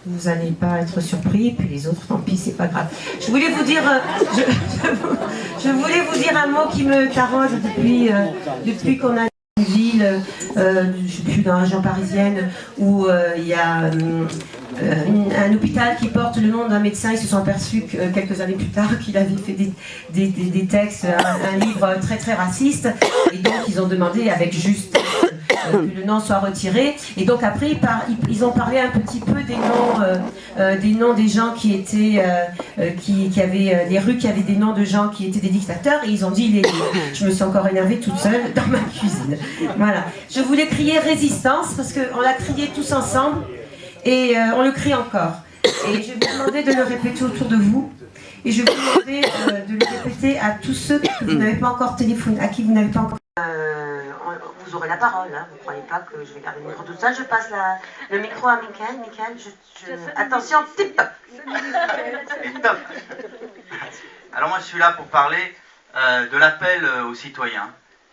vous n'allez pas être surpris, puis les autres, tant pis, c'est pas grave. Je voulais vous dire, je voulais vous dire un mot qui me taraude depuis qu'on a une ville, je sais plus, dans la région parisienne, où il y a un hôpital qui porte le nom d'un médecin. Ils se sont aperçus que, quelques années plus tard, qu'il avait fait des textes, un livre très très raciste, et donc ils ont demandé avec justice que le nom soit retiré. Et donc après, ils ont parlé un petit peu des noms des gens qui étaient, qui avaient des rues qui avaient des noms de gens qui étaient des dictateurs. Et ils ont dit je me suis encore énervée toute seule dans ma cuisine. Voilà. Je voulais crier résistance parce qu'on l'a crié tous ensemble et on le crie encore. Et je vais vous demander de le répéter autour de vous. Et je vais vous demander de le répéter à tous ceux que vous n'avez pas encore téléphoné, à qui vous n'avez pas encore. Vous aurez la parole, hein. Vous ne croyez pas que je vais garder le micro tout ça. Je passe le micro à Mickaël. Mickaël, attention, tip top. Top. Alors moi je suis là pour parler de l'appel aux citoyens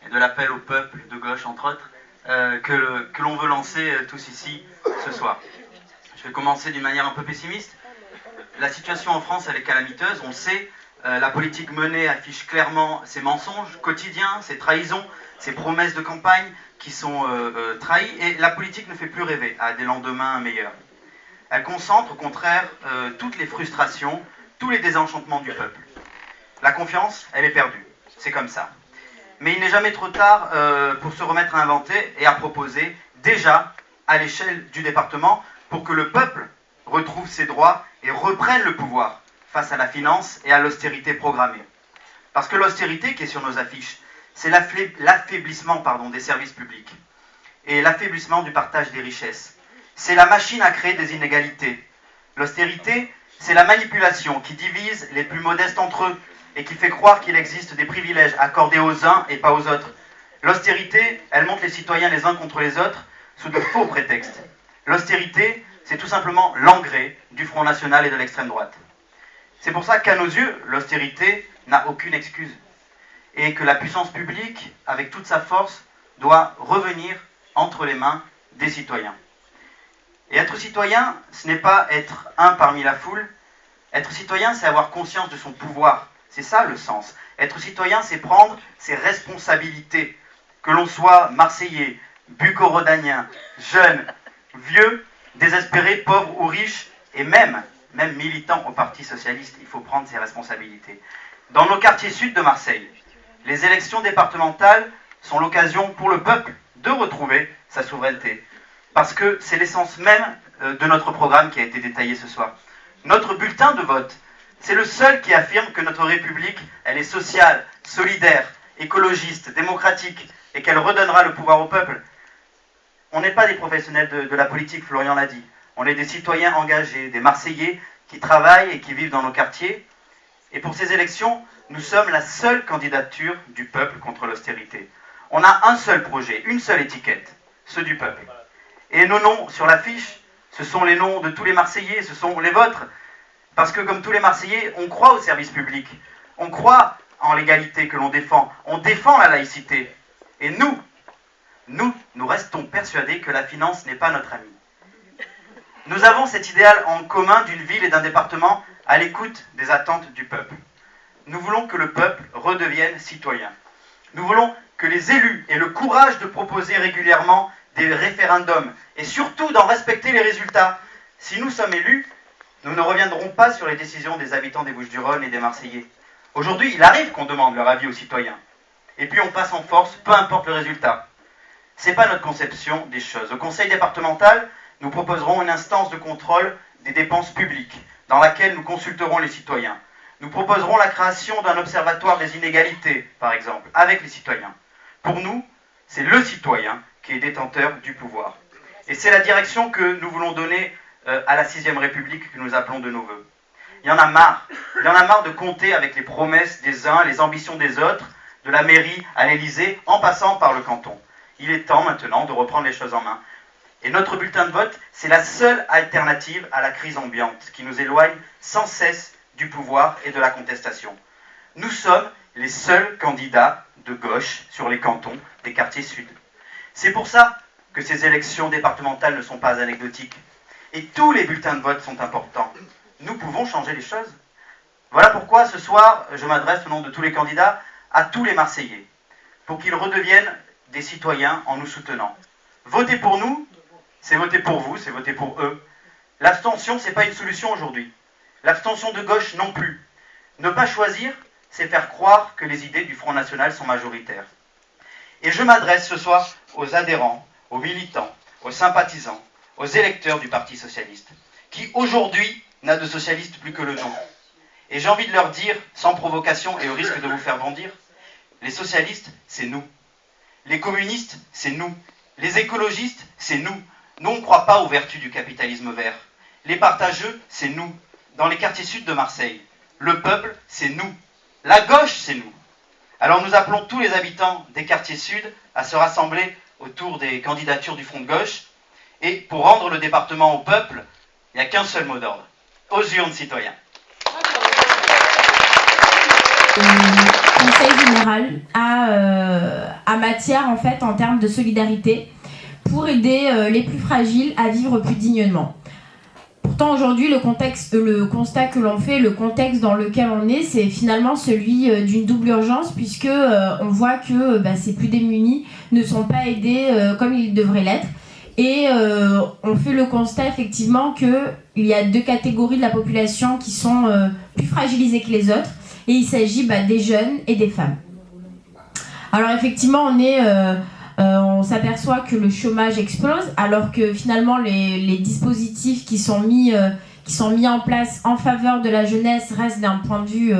et de l'appel au peuple de gauche entre autres que l'on veut lancer tous ici ce soir. Je vais commencer d'une manière un peu pessimiste. La situation en France elle est calamiteuse, on le sait. La politique menée affiche clairement ses mensonges quotidiens, ses trahisons, ses promesses de campagne qui sont trahies, et la politique ne fait plus rêver à des lendemains meilleurs. Elle concentre au contraire toutes les frustrations, tous les désenchantements du peuple. La confiance, elle est perdue, c'est comme ça. Mais il n'est jamais trop tard pour se remettre à inventer et à proposer, déjà à l'échelle du département, pour que le peuple retrouve ses droits et reprenne le pouvoir face à la finance et à l'austérité programmée. Parce que l'austérité qui est sur nos affiches, c'est l'affaiblissement des services publics et l'affaiblissement du partage des richesses. C'est la machine à créer des inégalités. L'austérité, c'est la manipulation qui divise les plus modestes entre eux et qui fait croire qu'il existe des privilèges accordés aux uns et pas aux autres. L'austérité, elle monte les citoyens les uns contre les autres sous de faux prétextes. L'austérité, c'est tout simplement l'engrais du Front National et de l'extrême droite. C'est pour ça qu'à nos yeux, l'austérité n'a aucune excuse. Et que la puissance publique, avec toute sa force, doit revenir entre les mains des citoyens. Et être citoyen, ce n'est pas être un parmi la foule. Être citoyen, c'est avoir conscience de son pouvoir. C'est ça le sens. Être citoyen, c'est prendre ses responsabilités. Que l'on soit marseillais, bucco-rhodanien, jeune, vieux, désespéré, pauvre ou riche, et même militant au Parti Socialiste, il faut prendre ses responsabilités. Dans nos quartiers sud de Marseille, les élections départementales sont l'occasion pour le peuple de retrouver sa souveraineté. Parce que c'est l'essence même de notre programme qui a été détaillé ce soir. Notre bulletin de vote, c'est le seul qui affirme que notre République, elle est sociale, solidaire, écologiste, démocratique, et qu'elle redonnera le pouvoir au peuple. On n'est pas des professionnels de la politique, Florian l'a dit. On est des citoyens engagés, des Marseillais qui travaillent et qui vivent dans nos quartiers. Et pour ces élections, nous sommes la seule candidature du peuple contre l'austérité. On a un seul projet, une seule étiquette, ceux du peuple. Et nos noms sur l'affiche, ce sont les noms de tous les Marseillais, ce sont les vôtres. Parce que comme tous les Marseillais, on croit au service public. On croit en l'égalité que l'on défend. On défend la laïcité. Et nous restons persuadés que la finance n'est pas notre amie. Nous avons cet idéal en commun d'une ville et d'un département à l'écoute des attentes du peuple. Nous voulons que le peuple redevienne citoyen. Nous voulons que les élus aient le courage de proposer régulièrement des référendums et surtout d'en respecter les résultats. Si nous sommes élus, nous ne reviendrons pas sur les décisions des habitants des Bouches-du-Rhône et des Marseillais. Aujourd'hui, il arrive qu'on demande leur avis aux citoyens. Et puis on passe en force, peu importe le résultat. Ce n'est pas notre conception des choses. Au conseil départemental, nous proposerons une instance de contrôle des dépenses publiques, dans laquelle nous consulterons les citoyens. Nous proposerons la création d'un observatoire des inégalités, par exemple, avec les citoyens. Pour nous, c'est le citoyen qui est détenteur du pouvoir. Et c'est la direction que nous voulons donner à la 6ème République que nous appelons de nos voeux. Il y en a marre. Il y en a marre de compter avec les promesses des uns, les ambitions des autres, de la mairie à l'Élysée, en passant par le canton. Il est temps maintenant de reprendre les choses en main. Et notre bulletin de vote, c'est la seule alternative à la crise ambiante qui nous éloigne sans cesse du pouvoir et de la contestation. Nous sommes les seuls candidats de gauche sur les cantons des quartiers sud. C'est pour ça que ces élections départementales ne sont pas anecdotiques. Et tous les bulletins de vote sont importants. Nous pouvons changer les choses. Voilà pourquoi ce soir, je m'adresse au nom de tous les candidats à tous les Marseillais, pour qu'ils redeviennent des citoyens en nous soutenant. Voter pour nous, c'est voter pour vous, c'est voter pour eux. L'abstention, c'est pas une solution aujourd'hui. L'abstention de gauche non plus. Ne pas choisir, c'est faire croire que les idées du Front National sont majoritaires. Et je m'adresse ce soir aux adhérents, aux militants, aux sympathisants, aux électeurs du Parti Socialiste, qui aujourd'hui n'a de socialiste plus que le nom. Et j'ai envie de leur dire, sans provocation et au risque de vous faire bondir, les socialistes, c'est nous. Les communistes, c'est nous. Les écologistes, c'est nous. Nous, on ne croit pas aux vertus du capitalisme vert. Les partageux, c'est nous. Dans les quartiers sud de Marseille. Le peuple, c'est nous. La gauche, c'est nous. Alors nous appelons tous les habitants des quartiers sud à se rassembler autour des candidatures du Front de gauche. Et pour rendre le département au peuple, il n'y a qu'un seul mot d'ordre. Aux urnes, citoyens. Le Conseil général a matière en fait en termes de solidarité pour aider les plus fragiles à vivre plus dignement. Pourtant aujourd'hui le constat que l'on fait, le contexte dans lequel on est, c'est finalement celui d'une double urgence puisque on voit que ces plus démunis ne sont pas aidés comme ils devraient l'être. Et on fait le constat effectivement qu'il y a deux catégories de la population qui sont plus fragilisées que les autres. Et il s'agit des jeunes et des femmes. Alors effectivement, on s'aperçoit que le chômage explose, alors que finalement les dispositifs qui sont mis en place en faveur de la jeunesse restent d'un point de vue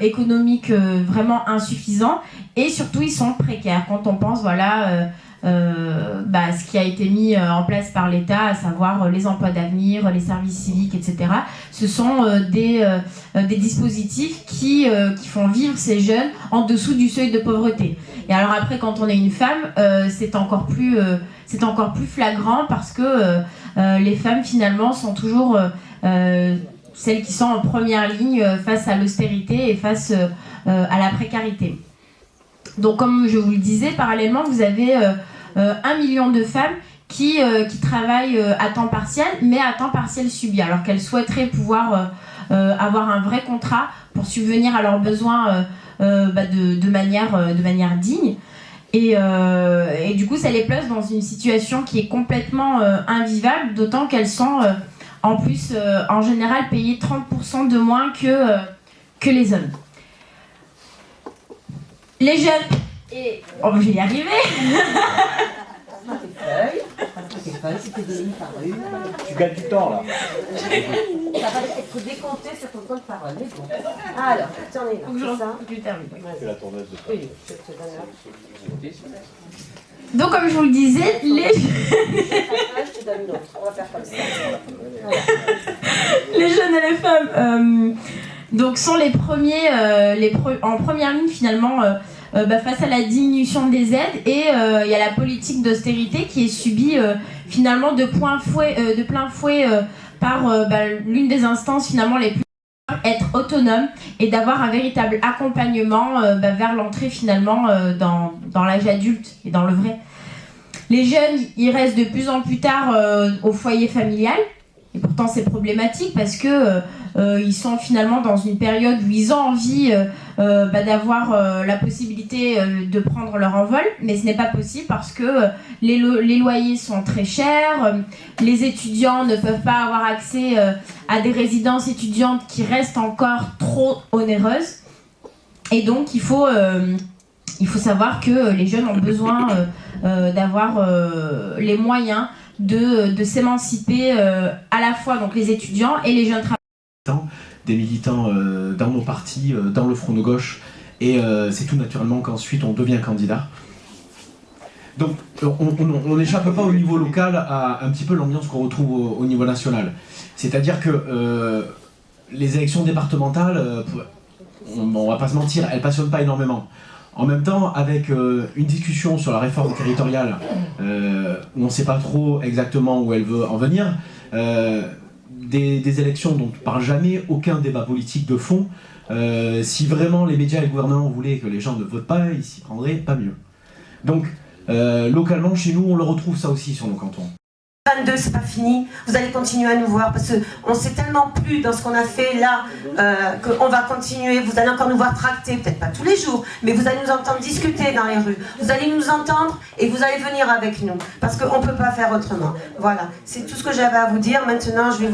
économique vraiment insuffisant. Et surtout, ils sont précaires. Quand on pense, ce qui a été mis en place par l'État, à savoir les emplois d'avenir, les services civiques, etc. Ce sont des dispositifs qui font vivre ces jeunes en dessous du seuil de pauvreté. Et alors après, quand on est une femme, c'est encore plus flagrant parce que les femmes finalement sont toujours celles qui sont en première ligne face à l'austérité et face à la précarité. Donc comme je vous le disais, parallèlement, vous avez 1 million de femmes qui travaillent à temps partiel, mais à temps partiel subi, alors qu'elles souhaiteraient pouvoir avoir un vrai contrat pour subvenir à leurs besoins de manière digne. Et du coup, ça les place dans une situation qui est complètement invivable, d'autant qu'elles sont en plus, en général, payées 30% de moins que les hommes. Les jeunes... Et... Oh, je vais y arriver. Tu gagnes du temps là. Ça va être décompté sur ton temps de parole. Mais bon. Alors, tu en es là. C'est ça. Je termine. C'est la tourneuse de Oui, je te donne là. Donc, comme je vous le disais, Je te donne une autre. On va faire comme ça. les jeunes et les femmes donc sont les premiers, en première ligne finalement face à la diminution des aides, et il y a la politique d'austérité qui est subie finalement de plein fouet par l'une des instances finalement les plus être autonome et d'avoir un véritable accompagnement vers l'entrée finalement dans l'âge adulte et dans le vrai. Les jeunes, ils restent de plus en plus tard au foyer familial, et pourtant c'est problématique parce que ils sont finalement dans une période où ils ont envie d'avoir la possibilité de prendre leur envol, mais ce n'est pas possible parce que les loyers sont très chers, les étudiants ne peuvent pas avoir accès à des résidences étudiantes qui restent encore trop onéreuses, et donc il faut savoir que les jeunes ont besoin d'avoir les moyens de s'émanciper à la fois donc les étudiants et les jeunes travailleurs. Des militants dans nos partis, dans le Front de gauche, et c'est tout naturellement qu'ensuite on devient candidat. Donc on n'échappe pas au niveau local à un petit peu l'ambiance qu'on retrouve au niveau national. C'est-à-dire que les élections départementales, on va pas se mentir, elles passionnent pas énormément. En même temps, avec une discussion sur la réforme territoriale, où on ne sait pas trop exactement où elle veut en venir, des élections dont ne parle jamais aucun débat politique de fond, si vraiment les médias et le gouvernement voulaient que les gens ne votent pas, ils s'y prendraient pas mieux. Donc, localement, chez nous, on le retrouve ça aussi sur nos cantons. 22, c'est pas fini. Vous allez continuer à nous voir parce qu'on s'est tellement plu dans ce qu'on a fait là qu'on va continuer. Vous allez encore nous voir tracter, peut-être pas tous les jours, mais vous allez nous entendre discuter dans les rues. Vous allez nous entendre et vous allez venir avec nous parce qu'on ne peut pas faire autrement. Voilà, c'est tout ce que j'avais à vous dire. Maintenant, je vais